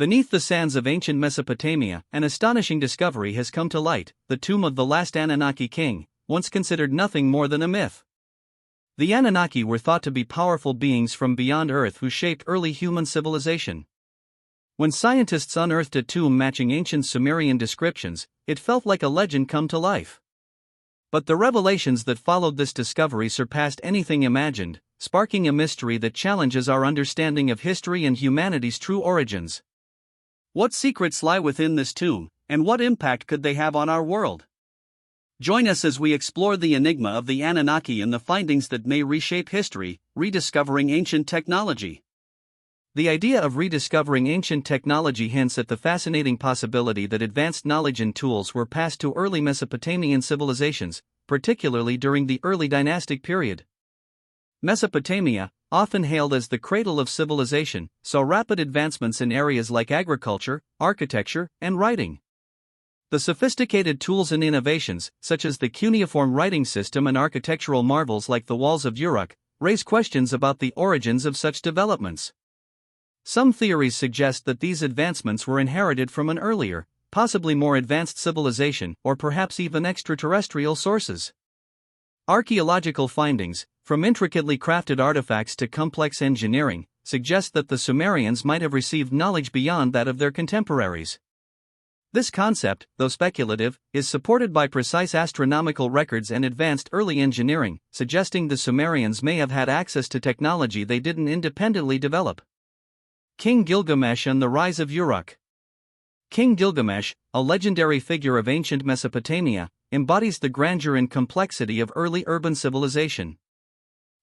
Beneath the sands of ancient Mesopotamia, an astonishing discovery has come to light: the tomb of the last Annunaki king, once considered nothing more than a myth. The Annunaki were thought to be powerful beings from beyond Earth who shaped early human civilization. When scientists unearthed a tomb matching ancient Sumerian descriptions, it felt like a legend come to life. But the revelations that followed this discovery surpassed anything imagined, sparking a mystery that challenges our understanding of history and humanity's true origins. What secrets lie within this tomb, and what impact could they have on our world? Join us as we explore the enigma of the Annunaki and the findings that may reshape history, rediscovering ancient technology. The idea of rediscovering ancient technology hints at the fascinating possibility that advanced knowledge and tools were passed to early Mesopotamian civilizations, particularly during the early dynastic period. Mesopotamia, often hailed as the cradle of civilization, saw rapid advancements in areas like agriculture, architecture, and writing. The sophisticated tools and innovations, such as the cuneiform writing system and architectural marvels like the walls of Uruk, raise questions about the origins of such developments. Some theories suggest that these advancements were inherited from an earlier, possibly more advanced civilization, or perhaps even extraterrestrial sources. Archaeological findings, from intricately crafted artifacts to complex engineering, suggest that the Sumerians might have received knowledge beyond that of their contemporaries. This concept, though speculative, is supported by precise astronomical records and advanced early engineering, suggesting the Sumerians may have had access to technology they didn't independently develop. King Gilgamesh and the rise of Uruk. King Gilgamesh, a legendary figure of ancient Mesopotamia, embodies the grandeur and complexity of early urban civilization.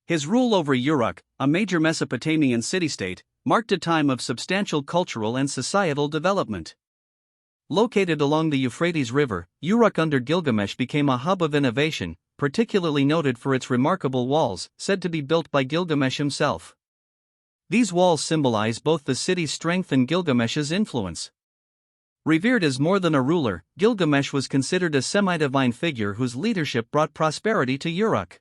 His rule over Uruk, a major Mesopotamian city-state, marked a time of substantial cultural and societal development. Located along the Euphrates River, Uruk under Gilgamesh became a hub of innovation, particularly noted for its remarkable walls, said to be built by Gilgamesh himself. These walls symbolize both the city's strength and Gilgamesh's influence. Revered as more than a ruler, Gilgamesh was considered a semi-divine figure whose leadership brought prosperity to Uruk.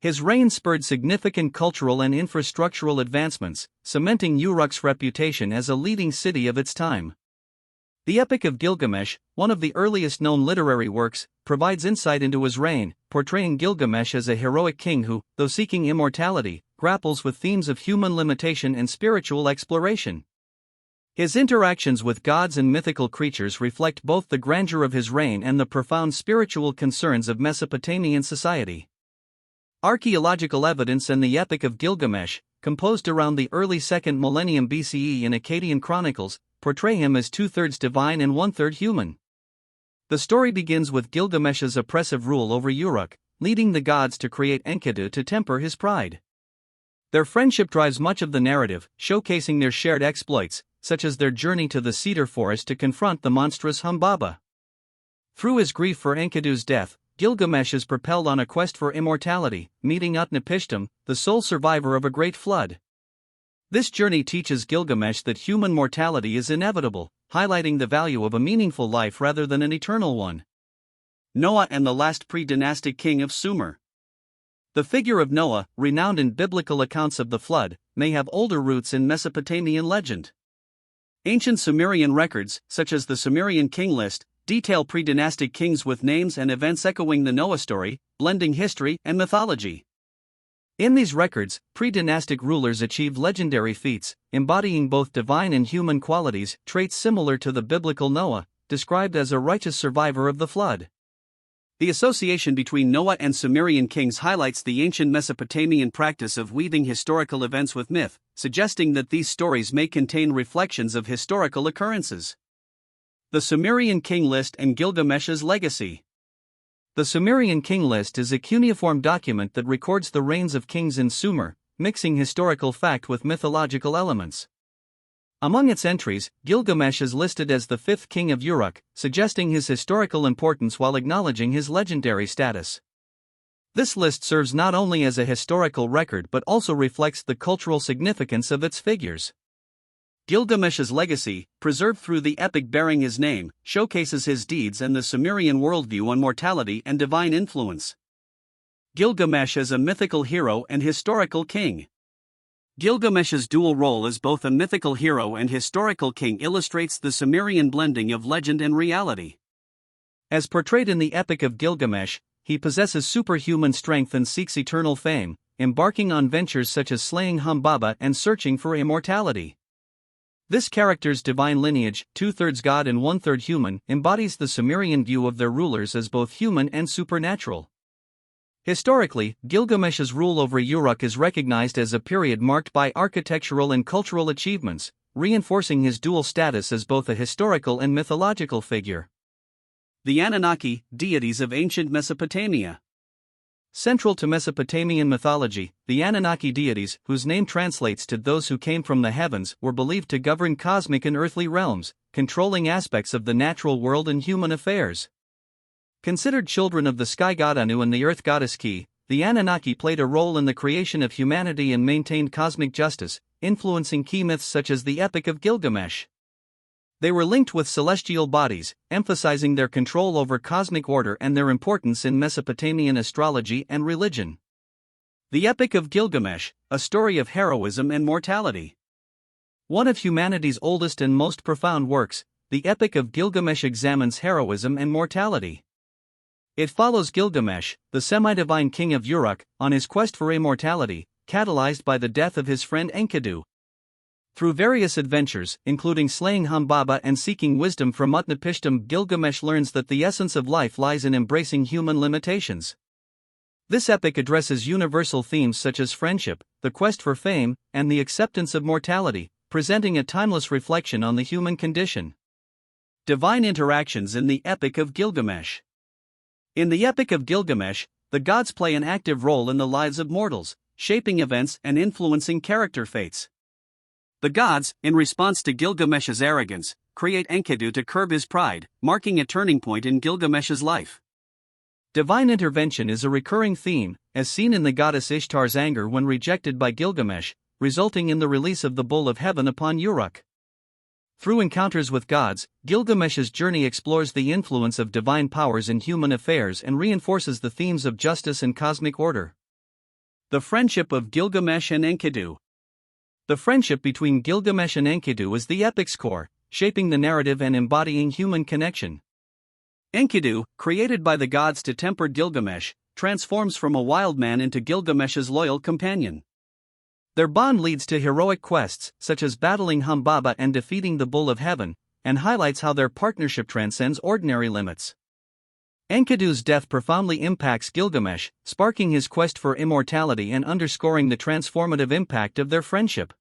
His reign spurred significant cultural and infrastructural advancements, cementing Uruk's reputation as a leading city of its time. The Epic of Gilgamesh, one of the earliest known literary works, provides insight into his reign, portraying Gilgamesh as a heroic king who, though seeking immortality, grapples with themes of human limitation and spiritual exploration. His interactions with gods and mythical creatures reflect both the grandeur of his reign and the profound spiritual concerns of Mesopotamian society. Archaeological evidence and the Epic of Gilgamesh, composed around the early 2nd millennium BCE in Akkadian chronicles, portray him as two-thirds divine and one-third human. The story begins with Gilgamesh's oppressive rule over Uruk, leading the gods to create Enkidu to temper his pride. Their friendship drives much of the narrative, showcasing their shared exploits, such as their journey to the cedar forest to confront the monstrous Humbaba. Through his grief for Enkidu's death, Gilgamesh is propelled on a quest for immortality, meeting Utnapishtim, the sole survivor of a great flood. This journey teaches Gilgamesh that human mortality is inevitable, highlighting the value of a meaningful life rather than an eternal one. Noah and the last pre-dynastic king of Sumer. The figure of Noah, renowned in biblical accounts of the flood, may have older roots in Mesopotamian legend. Ancient Sumerian records, such as the Sumerian king list, detail pre-dynastic kings with names and events echoing the Noah story, blending history and mythology. In these records, pre-dynastic rulers achieved legendary feats, embodying both divine and human qualities, traits similar to the biblical Noah, described as a righteous survivor of the flood. The association between Noah and Sumerian kings highlights the ancient Mesopotamian practice of weaving historical events with myth, suggesting that these stories may contain reflections of historical occurrences. The Sumerian king list and Gilgamesh's legacy. The Sumerian king list is a cuneiform document that records the reigns of kings in Sumer, mixing historical fact with mythological elements. Among its entries, Gilgamesh is listed as the fifth king of Uruk, suggesting his historical importance while acknowledging his legendary status. This list serves not only as a historical record but also reflects the cultural significance of its figures. Gilgamesh's legacy, preserved through the epic bearing his name, showcases his deeds and the Sumerian worldview on mortality and divine influence. Gilgamesh as a mythical hero and historical king. Gilgamesh's dual role as both a mythical hero and historical king illustrates the Sumerian blending of legend and reality. As portrayed in the Epic of Gilgamesh, he possesses superhuman strength and seeks eternal fame, embarking on ventures such as slaying Humbaba and searching for immortality. This character's divine lineage, 2/3 god and 1/3 human, embodies the Sumerian view of their rulers as both human and supernatural. Historically, Gilgamesh's rule over Uruk is recognized as a period marked by architectural and cultural achievements, reinforcing his dual status as both a historical and mythological figure. The Annunaki, deities of ancient Mesopotamia. Central to Mesopotamian mythology, the Annunaki deities, whose name translates to those who came from the heavens, were believed to govern cosmic and earthly realms, controlling aspects of the natural world and human affairs. Considered children of the sky god Anu and the earth goddess Ki, the Annunaki played a role in the creation of humanity and maintained cosmic justice, influencing key myths such as the Epic of Gilgamesh. They were linked with celestial bodies, emphasizing their control over cosmic order and their importance in Mesopotamian astrology and religion. The Epic of Gilgamesh, a story of heroism and mortality. One of humanity's oldest and most profound works, the Epic of Gilgamesh examines heroism and mortality. It follows Gilgamesh, the semi-divine king of Uruk, on his quest for immortality, catalyzed by the death of his friend Enkidu. Through various adventures, including slaying Humbaba and seeking wisdom from Utnapishtim, Gilgamesh learns that the essence of life lies in embracing human limitations. This epic addresses universal themes such as friendship, the quest for fame, and the acceptance of mortality, presenting a timeless reflection on the human condition. Divine interactions in the Epic of Gilgamesh. In the Epic of Gilgamesh, the gods play an active role in the lives of mortals, shaping events and influencing character fates. The gods, in response to Gilgamesh's arrogance, create Enkidu to curb his pride, marking a turning point in Gilgamesh's life. Divine intervention is a recurring theme, as seen in the goddess Ishtar's anger when rejected by Gilgamesh, resulting in the release of the Bull of Heaven upon Uruk. Through encounters with gods, Gilgamesh's journey explores the influence of divine powers in human affairs and reinforces the themes of justice and cosmic order. The friendship of Gilgamesh and Enkidu. The friendship between Gilgamesh and Enkidu is the epic's core, shaping the narrative and embodying human connection. Enkidu, created by the gods to temper Gilgamesh, transforms from a wild man into Gilgamesh's loyal companion. Their bond leads to heroic quests, such as battling Humbaba and defeating the Bull of Heaven, and highlights how their partnership transcends ordinary limits. Enkidu's death profoundly impacts Gilgamesh, sparking his quest for immortality and underscoring the transformative impact of their friendship.